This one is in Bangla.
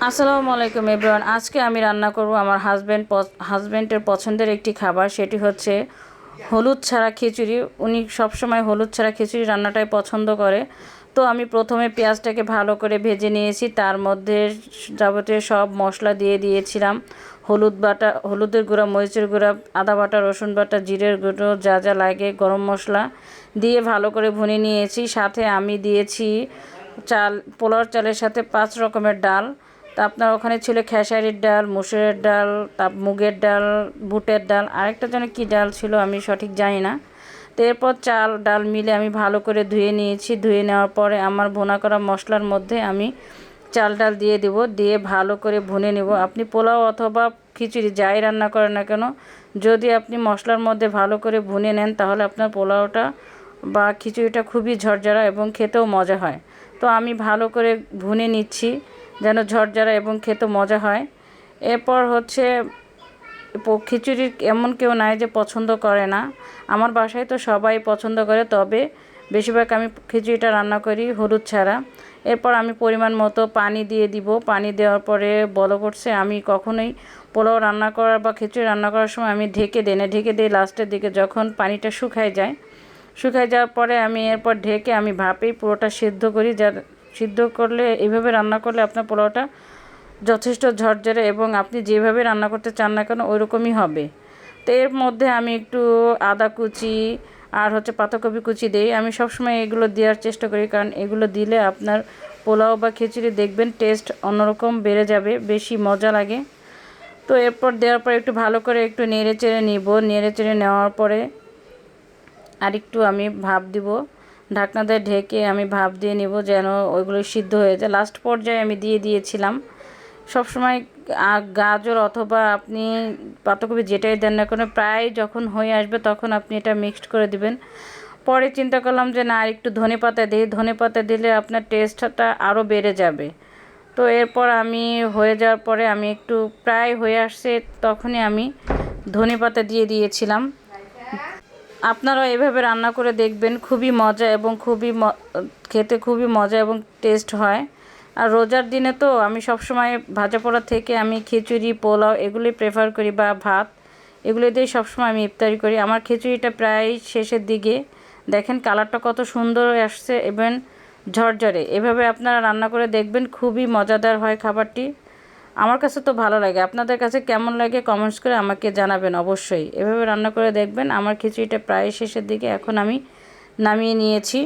আসসালামু আলাইকুম এভরিওয়ান। আজকে আমি রান্না করব আমার হাজব্যান্ডের পছন্দের একটি খাবার, সেটি হচ্ছে হলুদ ছাড়া খিচুড়ি। উনি সবসময় হলুদ ছাড়া খিচুড়ি রান্নাটাই পছন্দ করে। তো আমি প্রথমে পেঁয়াজটাকে ভালো করে ভেজে নিয়েছি, তার মধ্যে যাবতীয় সব মশলা দিয়ে দিয়েছিলাম। হলুদ বাটা, হলুদের গুঁড়া, মরিচের গুঁড়া, আদা বাটা, রসুন বাটা, জিরের গুঁড়ো, যা যা লাগে, গরম মশলা দিয়ে ভালো করে ভুনে নিয়েছি। সাথে আমি দিয়েছি চাল, পোলাওর চালের সাথে 5 রকমের ডাল। তা আপনার ওখানে ছিল খেসারির ডাল, মুসুরের ডাল, মুগের ডাল, বুটের ডাল, আরেকটা যেন কী ডাল ছিল আমি সঠিক জানি না। তো এরপর চাল ডাল মিলে আমি ভালো করে ধুয়ে নিয়েছি। ধুয়ে নেওয়ার পরে আমার ভুনা করা মশলার মধ্যে আমি চাল ডাল দিয়ে দেব, দিয়ে ভালো করে ভুনে নেব। আপনি পোলাও অথবা খিচুড়ি যাই রান্না করেন না কেন, যদি আপনি মশলার মধ্যে ভালো করে ভুনে নেন তাহলে আপনার পোলাওটা বা খিচুড়িটা খুবই ঝরঝরা এবং খেতেও মজা হয়। তো আমি ভালো করে ভুনে নিচ্ছি যেন ঝরঝরা এবং খেতে মজা হয়। এরপর হচ্ছে খিচুড়ি এমন কেউ নাই যে পছন্দ করে না, আমার বাসায় তো সবাই পছন্দ করে, তবে বেশিরভাগ আমি খিচুড়িটা রান্না করি হলুদ ছাড়া। এরপর আমি পরিমাণ মতো পানি দিয়ে দিব। পানি দেওয়ার পরে বলক উঠছে। আমি কখনোই পোলাও রান্না করার বা খিচুড়ি রান্না করার সময় আমি ঢেকে দিই না, ঢেকে দিই লাস্টের দিকে যখন পানিটা শুকায় যায়। শুকায় যাওয়ার পরে আমি এরপর ঢেকে আমি ভাপেই পুরোটা সিদ্ধ করি। সিদ্ধ করলে, এইভাবে রান্না করলে আপনার পোলাওটা যথেষ্ট ঝরঝরে এবং আপনি যেভাবে রান্না করতে চান না কেন ওইরকমই হবে। তো এর মধ্যে আমি একটু আদা কুচি আর হচ্ছে পাতাকপি কুচি দিই। আমি সবসময় এগুলো দেওয়ার চেষ্টা করি, কারণ এগুলো দিলে আপনার পোলাও বা খিচুড়ি দেখবেন টেস্ট অন্যরকম বেড়ে যাবে, বেশি মজা লাগে। তো এরপর দেওয়ার পর একটু ভালো করে একটু নেড়ে চেড়ে নিব। নেড়ে চেড়ে নেওয়ার পরে আরেকটু আমি ভাপ দিব, ঢাকনা দিয়ে ঢেকে আমি ভাপ দিয়ে নিব যেন ওইগুলো সিদ্ধ হয়ে যায়। লাস্ট পর্যায়ে আমি দিয়ে দিয়েছিলাম সবসময় গাজর অথবা আপনি পাতাকপি যেটাই দেন না কেন, প্রায় যখন হয়ে আসবে তখন আপনি এটা মিক্সড করে দিবেন। পরে চিন্তা করলাম যে না, আর একটু ধনেপাতা দিই, ধনেপাতা দিলে আপনার টেস্টটা আরও বেড়ে যাবে। তো এরপর আমি হয়ে যাওয়ার পরে আমি একটু প্রায় হয়ে আসছে তখনই আমি ধনেপাতা দিয়ে দিয়েছিলাম। আপনারাও এভাবে রান্না করে দেখবেন, খুবই মজা এবং খেতে খুবই মজা এবং টেস্ট হয়। আর রোজার দিনে তো আমি সবসময় ভাজা পোড়া থেকে আমি খিচুড়ি, পোলাও এগুলি প্রেফার করি, বা ভাত, এগুলি দিয়ে সবসময় আমি ইফতারি করি। আমার খিচুড়িটা প্রায় শেষের দিকে, দেখেন কালারটা কত সুন্দর আসছে এবং ঝরঝরে। এভাবে আপনারা রান্না করে দেখবেন, খুবই মজাদার হয় খাবারটি। আমার কাছে তো ভালো লাগে, আপনাদের কাছে কেমন লাগে কমেন্টস করে আমাকে জানাবেন অবশ্যই। এভাবে রান্না করে দেখবেন। আমার খিচুড়িটা প্রায় শেষের দিকে, এখন আমি নামিয়ে নিয়েছি।